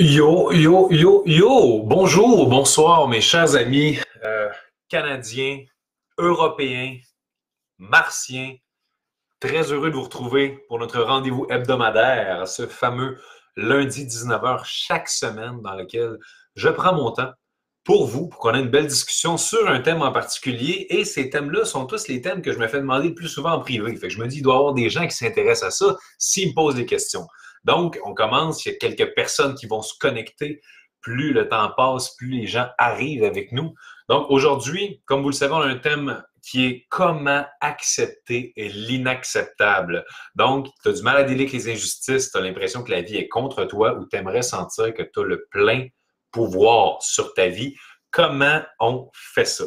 Yo, yo, yo, yo! Bonjour, bonsoir, mes chers amis canadiens, européens, martiens. Très heureux de vous retrouver pour notre rendez-vous hebdomadaire, ce fameux lundi 19h chaque semaine dans lequel je prends mon temps pour vous, pour qu'on ait une belle discussion sur un thème en particulier. Et ces thèmes-là sont tous les thèmes que je me fais demander le plus souvent en privé. Fait que je me dis, il doit y avoir des gens qui s'intéressent à ça s'ils me posent des questions. Donc, on commence. Il y a quelques personnes qui vont se connecter. Plus le temps passe, plus les gens arrivent avec nous. Donc, aujourd'hui, comme vous le savez, on a un thème qui est comment accepter l'inacceptable. Donc, tu as du mal à dealer avec les injustices, tu as l'impression que la vie est contre toi ou tu aimerais sentir que tu as le plein pouvoir sur ta vie. Comment on fait ça?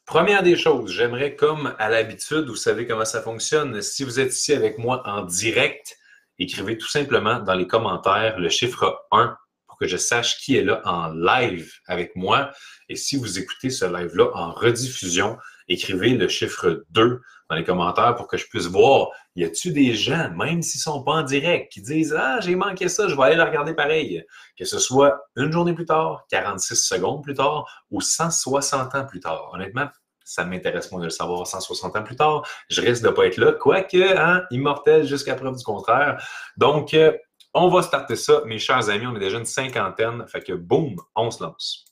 Première des choses, j'aimerais, comme à l'habitude, vous savez comment ça fonctionne. Si vous êtes ici avec moi en direct, écrivez tout simplement dans les commentaires le chiffre 1 pour que je sache qui est là en live avec moi. Et si vous écoutez ce live-là en rediffusion, écrivez le chiffre 2 dans les commentaires pour que je puisse voir, y a-t-il des gens, même s'ils ne sont pas en direct, qui disent « Ah, j'ai manqué ça, je vais aller le regarder pareil ». Que ce soit une journée plus tard, 46 secondes plus tard ou 160 ans plus tard. Honnêtement, ça m'intéresse moins de le savoir 160 ans plus tard. Je risque de ne pas être là, quoique, hein, immortel jusqu'à preuve du contraire. Donc, on va starter ça, mes chers amis. On est déjà une cinquantaine. Fait que, boum, on se lance.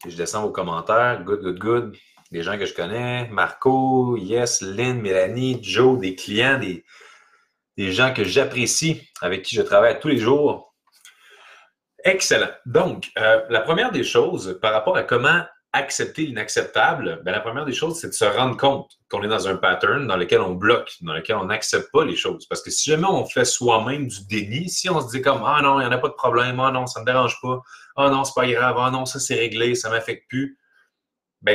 Et je descends vos commentaires. Good, good, good. Des gens que je connais. Marco, Yes, Lynn, Mélanie, Joe, des clients, des gens que j'apprécie, avec qui je travaille tous les jours. Excellent. Donc, la première des choses, par rapport à comment accepter l'inacceptable, la première des choses, c'est de se rendre compte qu'on est dans un pattern dans lequel on bloque, dans lequel on n'accepte pas les choses. Parce que si jamais on fait soi-même du déni, si on se dit comme « Ah non, il n'y en a pas de problème, ah non, ça ne me dérange pas, ah non, c'est pas grave, ah non, ça c'est réglé, ça ne m'affecte plus »,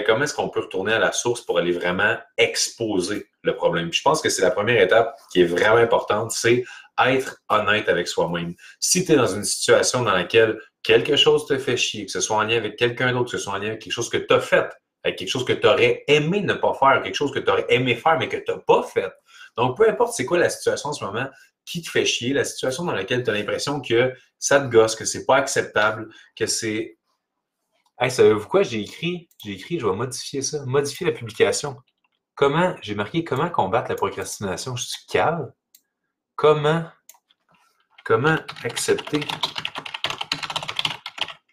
comment est-ce qu'on peut retourner à la source pour aller vraiment exposer le problème? Puis je pense que c'est la première étape qui est vraiment importante, c'est être honnête avec soi-même. Si tu es dans une situation dans laquelle quelque chose te fait chier, que ce soit en lien avec quelqu'un d'autre, que ce soit en lien avec quelque chose que tu as fait, avec quelque chose que tu aurais aimé ne pas faire, quelque chose que tu aurais aimé faire mais que tu n'as pas fait. Donc, peu importe c'est quoi la situation en ce moment qui te fait chier, la situation dans laquelle tu as l'impression que ça te gosse, que c'est pas acceptable, que c'est... Hey, savez-vous quoi? J'ai écrit, je vais modifier ça, modifier la publication. J'ai marqué comment combattre la procrastination. Je suis cave. Comment accepter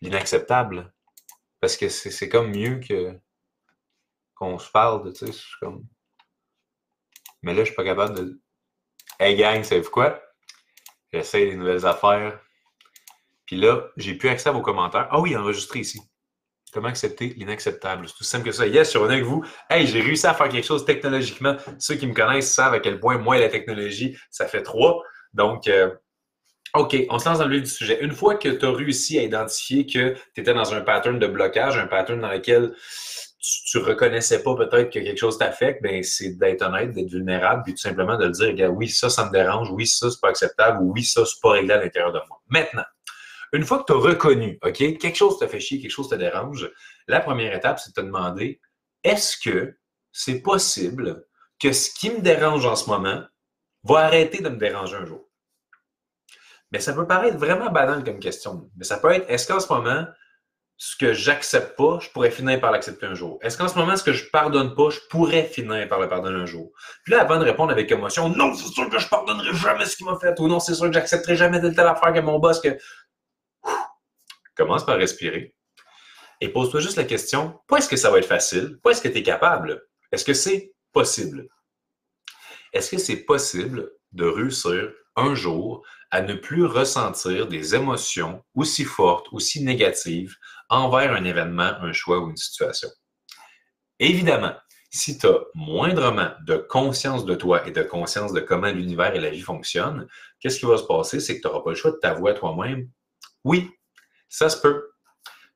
l'inacceptable? Parce que c'est comme mieux qu'on se parle de, tu sais, comme... Mais là, je suis pas capable de... Hey gang, savez-vous quoi? J'essaie des nouvelles affaires. Puis là, j'ai plus accès à vos commentaires. Ah oui, enregistré ici. Comment accepter l'inacceptable? C'est tout simple que ça. Yes, je suis revenu avec vous. Hey, j'ai réussi à faire quelque chose technologiquement. Ceux qui me connaissent savent à quel point moi et la technologie, ça fait trois. Donc, OK, on se lance dans le vif du sujet. Une fois que tu as réussi à identifier que tu étais dans un pattern de blocage, un pattern dans lequel tu ne reconnaissais pas peut-être que quelque chose t'affecte, c'est d'être honnête, d'être vulnérable, puis tout simplement de le dire, regarde, oui, ça me dérange, oui, ça, c'est pas acceptable, ou oui, ça, c'est pas réglé à l'intérieur de moi. Maintenant, une fois que tu as reconnu, OK, quelque chose te fait chier, quelque chose te dérange, la première étape, c'est de te demander, est-ce que c'est possible que ce qui me dérange en ce moment va arrêter de me déranger un jour? Mais ça peut paraître vraiment banal comme question. Mais ça peut être, est-ce qu'en ce moment, ce que j'accepte pas, je pourrais finir par l'accepter un jour? Est-ce qu'en ce moment, ce que je pardonne pas, je pourrais finir par le pardonner un jour? Puis là, avant de répondre avec émotion, non, c'est sûr que je pardonnerai jamais ce qu'il m'a fait, ou non, c'est sûr que j'accepterai jamais telle affaire que mon boss, que... Commence par respirer et pose-toi juste la question, pas est-ce que ça va être facile, pas est-ce que tu es capable, est-ce que c'est possible? Est-ce que c'est possible de réussir un jour à ne plus ressentir des émotions aussi fortes, aussi négatives envers un événement, un choix ou une situation? Évidemment, si tu as moindrement de conscience de toi et de conscience de comment l'univers et la vie fonctionnent, qu'est-ce qui va se passer? C'est que tu n'auras pas le choix de t'avouer à toi-même. Oui, ça se peut.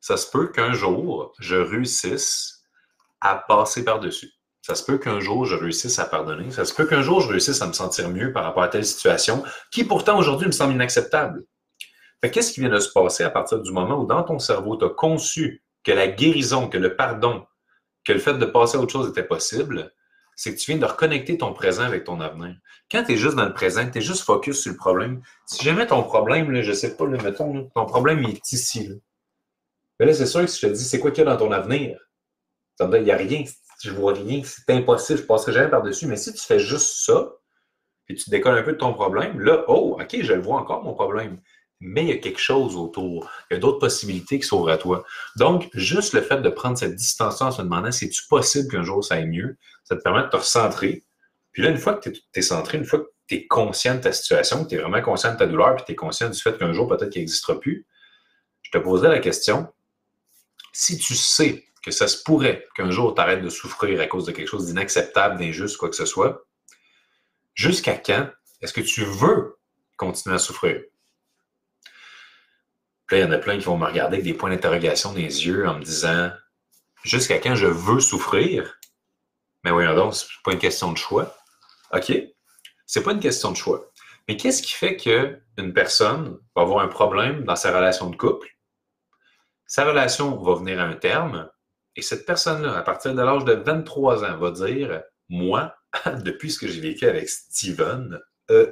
Ça se peut qu'un jour, je réussisse à passer par-dessus. Ça se peut qu'un jour, je réussisse à pardonner. Ça se peut qu'un jour, je réussisse à me sentir mieux par rapport à telle situation qui, pourtant, aujourd'hui, me semble inacceptable. Fait qu'est-ce qui vient de se passer à partir du moment où, dans ton cerveau, tu as conçu que la guérison, que le pardon, que le fait de passer à autre chose était possible? c'est que tu viens de reconnecter ton présent avec ton avenir. Quand tu es juste dans le présent, tu es juste focus sur le problème, si jamais ton problème, là, je ne sais pas, là, mettons, là, ton problème il est ici. Là. Mais là, c'est sûr que si je te dis c'est quoi qu'il y a dans ton avenir, ça me dit, il n'y a rien, je vois rien, c'est impossible, je ne passerai jamais par-dessus. Mais si tu fais juste ça, puis tu te décolles un peu de ton problème, là, oh, OK, je le vois encore, mon problème. Mais il y a quelque chose autour. Il y a d'autres possibilités qui s'ouvrent à toi. Donc, juste le fait de prendre cette distance-là en se demandant si c'est possible qu'un jour ça aille mieux, ça te permet de te recentrer. Puis là, une fois que tu es centré, une fois que tu es conscient de ta situation, que tu es vraiment conscient de ta douleur, puis tu es conscient du fait qu'un jour, peut-être qu'il n'existera plus, je te poserai la question, si tu sais que ça se pourrait qu'un jour tu arrêtes de souffrir à cause de quelque chose d'inacceptable, d'injuste, quoi que ce soit, jusqu'à quand est-ce que tu veux continuer à souffrir? Puis là, il y en a plein qui vont me regarder avec des points d'interrogation dans les yeux en me disant jusqu'à quand je veux souffrir? Mais voyons donc, c'est pas une question de choix. OK? C'est pas une question de choix. Mais qu'est-ce qui fait qu'une personne va avoir un problème dans sa relation de couple? Sa relation va venir à un terme et cette personne-là, à partir de l'âge de 23 ans, va dire moi, depuis ce que j'ai vécu avec Steven,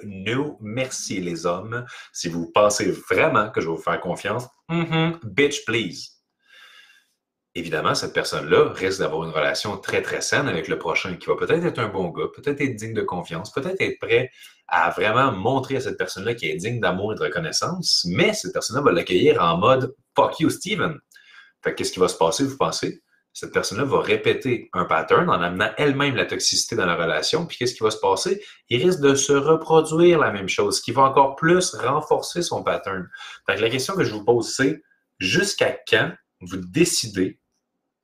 no, merci les hommes. Si vous pensez vraiment que je vais vous faire confiance, bitch, please. Évidemment, cette personne-là risque d'avoir une relation très, très saine avec le prochain qui va peut-être être un bon gars, peut-être être digne de confiance, peut-être être prêt à vraiment montrer à cette personne-là qui est digne d'amour et de reconnaissance, mais cette personne-là va l'accueillir en mode « fuck you, Steven ». Fait que qu'est-ce qui va se passer, vous pensez? Cette personne-là va répéter un pattern en amenant elle-même la toxicité dans la relation. Puis qu'est-ce qui va se passer? Il risque de se reproduire la même chose, ce qui va encore plus renforcer son pattern. Fait que la question que je vous pose, c'est jusqu'à quand vous décidez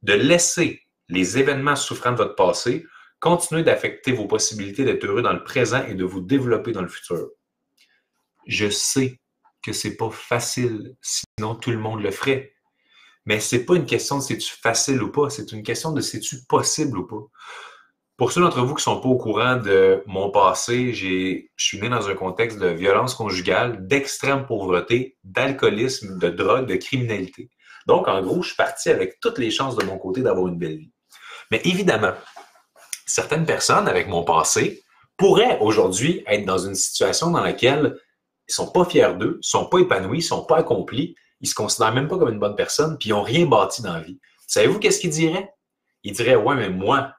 de laisser les événements souffrants de votre passé continuer d'affecter vos possibilités d'être heureux dans le présent et de vous développer dans le futur? Je sais que c'est pas facile, sinon tout le monde le ferait. Mais c'est pas une question de c'est-tu facile ou pas, c'est une question de c'est-tu possible ou pas. Pour ceux d'entre vous qui sont pas au courant de mon passé, je suis né dans un contexte de violence conjugale, d'extrême pauvreté, d'alcoolisme, de drogue, de criminalité. Donc, en gros, je suis parti avec toutes les chances de mon côté d'avoir une belle vie. Mais évidemment, certaines personnes avec mon passé pourraient aujourd'hui être dans une situation dans laquelle ils sont pas fiers d'eux, ils sont pas épanouis, ils sont pas accomplis, ils se considèrent même pas comme une bonne personne, puis ils n'ont rien bâti dans la vie. Savez-vous qu'est-ce qu'ils diraient? Ils diraient, ouais, mais moi,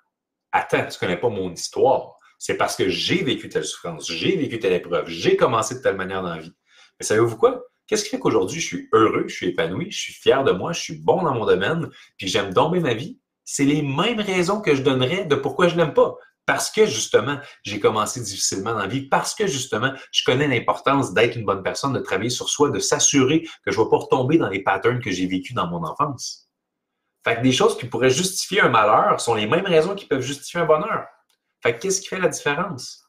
attends, tu connais pas mon histoire. C'est parce que j'ai vécu telle souffrance, j'ai vécu telle épreuve, j'ai commencé de telle manière dans la vie. Mais savez-vous quoi? Qu'est-ce qui fait qu'aujourd'hui, je suis heureux, je suis épanoui, je suis fier de moi, je suis bon dans mon domaine, puis j'aime domber ma vie? C'est les mêmes raisons que je donnerais de pourquoi je l'aime pas. Parce que, justement, j'ai commencé difficilement dans la vie, parce que, justement, je connais l'importance d'être une bonne personne, de travailler sur soi, de s'assurer que je ne vais pas retomber dans les patterns que j'ai vécus dans mon enfance. Fait que des choses qui pourraient justifier un malheur sont les mêmes raisons qui peuvent justifier un bonheur. Fait que qu'est-ce qui fait la différence?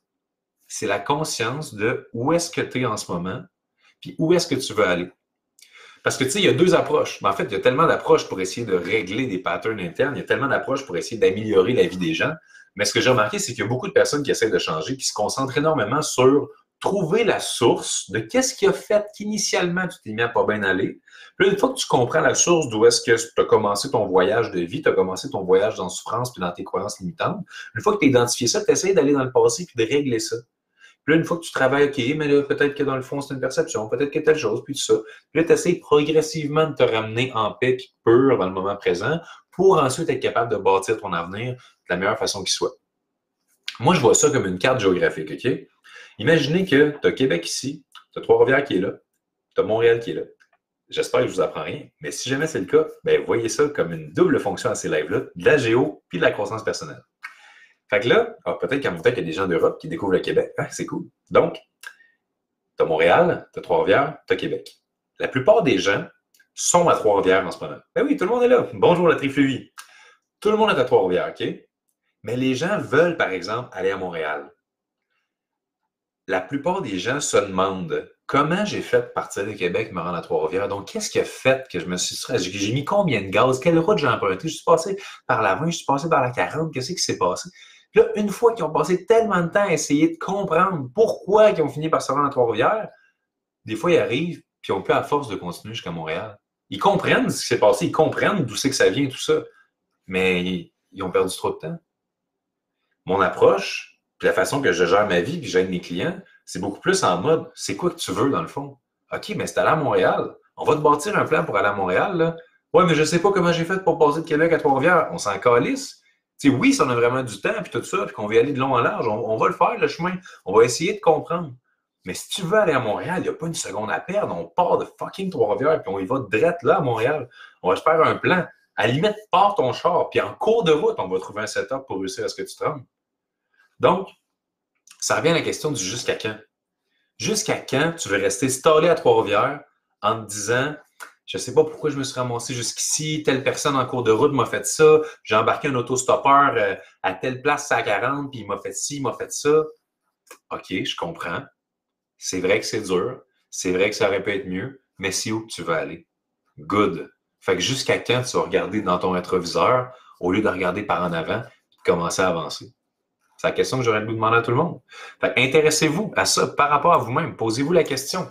C'est la conscience de où est-ce que tu es en ce moment, puis où est-ce que tu veux aller. Parce que, tu sais, il y a deux approches. Mais en fait, il y a tellement d'approches pour essayer de régler des patterns internes, il y a tellement d'approches pour essayer d'améliorer la vie des gens. Mais ce que j'ai remarqué, c'est qu'il y a beaucoup de personnes qui essaient de changer, qui se concentrent énormément sur trouver la source de qu'est-ce qui a fait qu'initialement tu t'es mis à pas bien aller. Puis une fois que tu comprends la source d'où est-ce que tu as commencé ton voyage de vie, tu as commencé ton voyage dans la souffrance puis dans tes croyances limitantes, une fois que tu as identifié ça, tu essaies d'aller dans le passé puis de régler ça. Puis là, une fois que tu travailles, OK, mais là, peut-être que dans le fond, c'est une perception, peut-être que telle chose, puis tout ça. Puis là, tu essaies progressivement de te ramener en paix puis pur dans le moment présent pour ensuite être capable de bâtir ton avenir de la meilleure façon qui soit. Moi, je vois ça comme une carte géographique, OK? Imaginez que tu as Québec ici, tu as Trois-Rivières qui est là, tu as Montréal qui est là. J'espère que je ne vous apprends rien, mais si jamais c'est le cas, ben voyez ça comme une double fonction à ces lives-là, de la géo puis de la croissance personnelle. Fait que là, peut-être qu'il y a des gens d'Europe qui découvrent le Québec. Ah, c'est cool. Donc, tu as Montréal, tu as Trois-Rivières, tu as Québec. La plupart des gens sont à Trois-Rivières en ce moment. Ben oui, tout le monde est là. Bonjour la trifluvie. Tout le monde est à Trois-Rivières, OK? Mais les gens veulent, par exemple, aller à Montréal. La plupart des gens se demandent comment j'ai fait pour partir de Québec me rendre à Trois-Rivières. Donc, qu'est-ce qui a fait que je me suis stressé? J'ai mis combien de gaz? Quelle route j'ai emprunté? Je suis passé par la 20, je suis passé par la 40. Qu'est-ce qui s'est passé? Puis là, une fois qu'ils ont passé tellement de temps à essayer de comprendre pourquoi ils ont fini par se rendre à Trois-Rivières, des fois, ils arrivent puis ils n'ont plus à force de continuer jusqu'à Montréal. Ils comprennent ce qui s'est passé, ils comprennent d'où c'est que ça vient, tout ça, mais ils ont perdu trop de temps. Mon approche, puis la façon que je gère ma vie, puis que j'aide mes clients, c'est beaucoup plus en mode, c'est quoi que tu veux dans le fond? OK, mais c'est aller à Montréal. On va te bâtir un plan pour aller à Montréal, là. Ouais, mais je sais pas comment j'ai fait pour passer de Québec à Trois-Rivières. On s'en calisse. Tu sais, oui, si on a vraiment du temps, puis tout ça, puis qu'on veut y aller de long en large, on va le faire, le chemin. On va essayer de comprendre. Mais si tu veux aller à Montréal, il n'y a pas une seconde à perdre. On part de fucking Trois-Rivières, puis on y va direct là à Montréal. On va se faire un plan. À la limite, pars ton char, puis en cours de route, on va trouver un setup pour réussir à ce que tu te rendes. Donc, ça revient à la question du jusqu'à quand. Jusqu'à quand tu veux rester stallé à Trois-Rivières en te disant je ne sais pas pourquoi je me suis ramassé jusqu'ici, telle personne en cours de route m'a fait ça, j'ai embarqué un autostoppeur à telle place à 40, puis il m'a fait ci, il m'a fait ça. OK, je comprends. C'est vrai que c'est dur. C'est vrai que ça aurait pu être mieux, mais c'est où que tu veux aller? Good. Fait que jusqu'à quand tu vas regarder dans ton rétroviseur au lieu de regarder par en avant et de commencer à avancer? C'est la question que j'aurais le goût de demander à tout le monde. Fait que intéressez-vous à ça par rapport à vous-même. Posez-vous la question.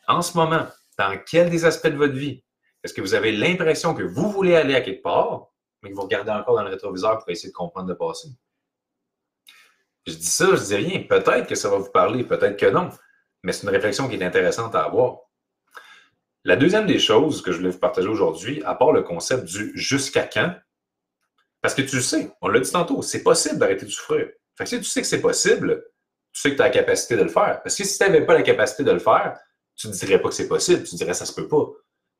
En ce moment, dans quel des aspects de votre vie est-ce que vous avez l'impression que vous voulez aller à quelque part, mais que vous regardez encore dans le rétroviseur pour essayer de comprendre le passé? Je dis ça, je dis rien. Peut-être que ça va vous parler, peut-être que non. Mais c'est une réflexion qui est intéressante à avoir. La deuxième des choses que je voulais vous partager aujourd'hui, à part le concept du jusqu'à quand, parce que tu le sais, on l'a dit tantôt, c'est possible d'arrêter de souffrir. Fait que si tu sais que c'est possible, tu sais que tu as la capacité de le faire. Parce que si tu n'avais pas la capacité de le faire, tu ne dirais pas que c'est possible, tu dirais ça se peut pas.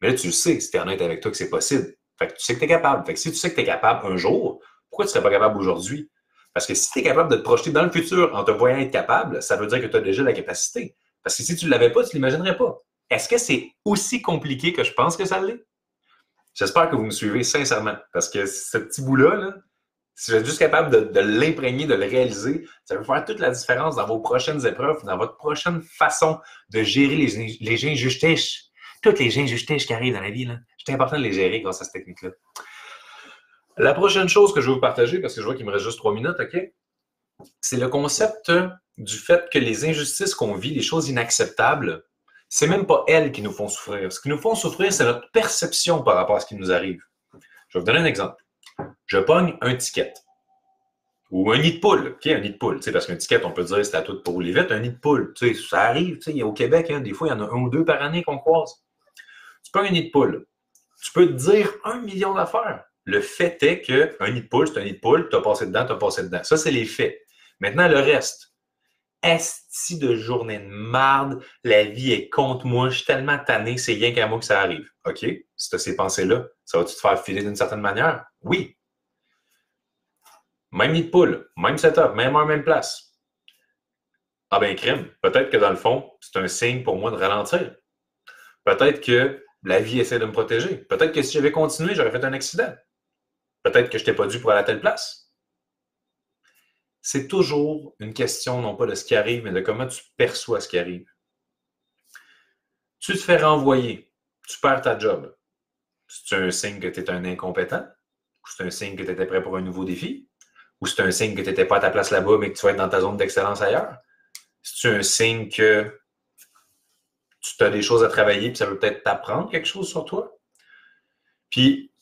Mais là, tu le sais, si tu es honnête avec toi, que c'est possible. Fait que tu sais que tu es capable. Fait que si tu sais que tu es capable un jour, pourquoi tu ne serais pas capable aujourd'hui? Parce que si tu es capable de te projeter dans le futur en te voyant être capable, ça veut dire que tu as déjà la capacité. Parce que si tu ne l'avais pas, tu ne l'imaginerais pas. Est-ce que c'est aussi compliqué que je pense que ça l'est? J'espère que vous me suivez sincèrement. Parce que ce petit bout-là, là, si vous êtes juste capable de l'imprégner, de le réaliser, ça va faire toute la différence dans vos prochaines épreuves, dans votre prochaine façon de gérer les injustices. Toutes les injustices qui arrivent dans la vie, là. C'est important de les gérer grâce à cette technique-là. La prochaine chose que je vais vous partager, parce que je vois qu'il me reste juste 3 minutes, OK? C'est le concept du fait que les injustices qu'on vit, les choses inacceptables, c'est même pas elles qui nous font souffrir. Ce qui nous font souffrir, c'est notre perception par rapport à ce qui nous arrive. Je vais vous donner un exemple. Je pogne un ticket. Ou un nid de poule. OK, un nid de poule. Parce qu'un ticket, on peut dire c'est à tout pour rouler vite. Un nid de poule, ça arrive. Au Québec, hein, des fois, il y en a 1 ou 2 par année qu'on croise. Tu pognes un nid de poule. Tu peux te dire 1 million d'affaires. Le fait est qu'un nid de poule, c'est un nid de poule. Tu as passé dedans, tu as passé dedans. Ça, c'est les faits. Maintenant, le reste. Esti de journée de marde, la vie est contre moi, je suis tellement tanné, c'est rien qu'à moi que ça arrive. OK? Si tu as ces pensées-là, ça va-tu te faire filer d'une certaine manière? Oui. Même nid de poule, même setup, même heure, même place. Ah ben crime, peut-être que dans le fond, c'est un signe pour moi de ralentir. Peut-être que la vie essaie de me protéger. Peut-être que si j'avais continué, j'aurais fait un accident. Peut-être que je n'étais pas dû pour aller à telle place. C'est toujours une question, non pas de ce qui arrive, mais de comment tu perçois ce qui arrive. Tu te fais renvoyer, tu perds ta job. C'est un signe que tu es un incompétent? Ou c'est un signe que tu étais prêt pour un nouveau défi? Ou c'est un signe que tu n'étais pas à ta place là-bas, mais que tu vas être dans ta zone d'excellence ailleurs? C'est un signe que tu as des choses à travailler et ça veut peut-être t'apprendre quelque chose sur toi? Puis,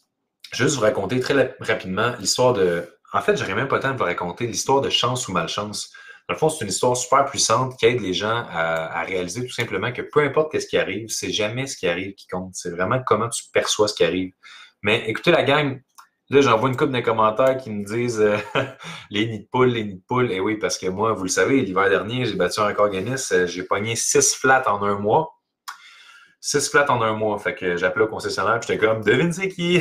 juste vous raconter très rapidement l'histoire de... En fait, j'aurais même pas le temps de vous raconter l'histoire de chance ou malchance. Dans le fond, c'est une histoire super puissante qui aide les gens à réaliser tout simplement que peu importe ce qui arrive, c'est jamais ce qui arrive qui compte. C'est vraiment comment tu perçois ce qui arrive. Mais écoutez la gang, là, j'en vois une couple de commentaires qui me disent les nids de poules, les nids de poules. Et oui, parce que moi, vous le savez, l'hiver dernier, j'ai battu un record Guinness, j'ai pogné 6 flats en 1 mois. 6 flats en 1 mois. Fait que j'appelais au concessionnaire et j'étais comme, devine c'est qui?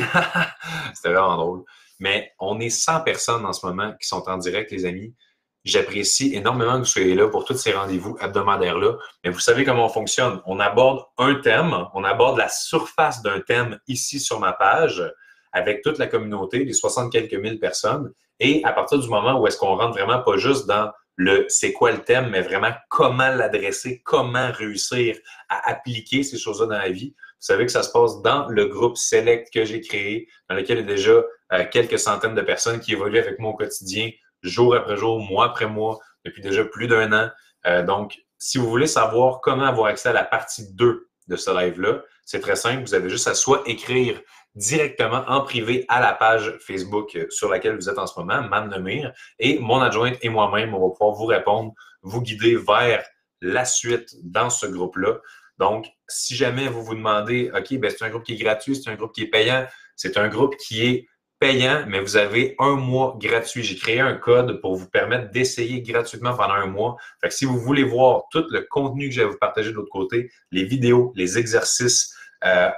C'était vraiment drôle. Mais on est 100 personnes en ce moment qui sont en direct, les amis. J'apprécie énormément que vous soyez là pour tous ces rendez-vous hebdomadaires-là. Mais vous savez comment on fonctionne. On aborde un thème, on aborde la surface d'un thème ici sur ma page avec toute la communauté, les 60 quelques mille personnes. Et à partir du moment où est-ce qu'on rentre vraiment pas juste dans le c'est quoi le thème, mais vraiment comment l'adresser, comment réussir à appliquer ces choses-là dans la vie. Vous savez que ça se passe dans le groupe Select que j'ai créé, dans lequel il y a déjà quelques centaines de personnes qui évoluent avec moi au quotidien, jour après jour, mois après mois, depuis déjà plus d'1 an. Donc, si vous voulez savoir comment avoir accès à la partie 2 de ce live-là, c'est très simple. Vous avez juste à soit écrire directement en privé à la page Facebook sur laquelle vous êtes en ce moment, Mme Lemire, et mon adjointe et moi-même, on va pouvoir vous répondre, vous guider vers la suite dans ce groupe-là. Donc, si jamais vous vous demandez, OK, ben c'est un groupe qui est gratuit, c'est un groupe qui est payant, c'est un groupe qui est payant, mais vous avez un mois gratuit. J'ai créé un code pour vous permettre d'essayer gratuitement pendant un mois. Fait que si vous voulez voir tout le contenu que je vais vous partager de l'autre côté, les vidéos, les exercices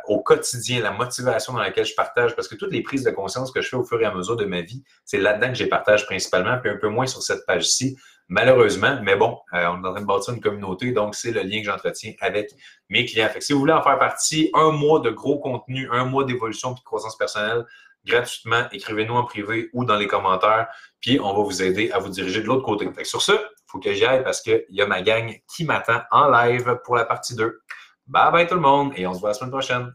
au quotidien, la motivation dans laquelle je partage, parce que toutes les prises de conscience que je fais au fur et à mesure de ma vie, c'est là-dedans que je les partage principalement, puis un peu moins sur cette page-ci, malheureusement. Mais bon, on est en train de bâtir une communauté, donc c'est le lien que j'entretiens avec mes clients. Fait que si vous voulez en faire partie, un mois de gros contenu, un mois d'évolution et de croissance personnelle, gratuitement, écrivez-nous en privé ou dans les commentaires, puis on va vous aider à vous diriger de l'autre côté. Fait que sur ce, il faut que j'y aille parce qu'il y a ma gang qui m'attend en live pour la partie 2. Bye bye tout le monde et on se voit la semaine prochaine.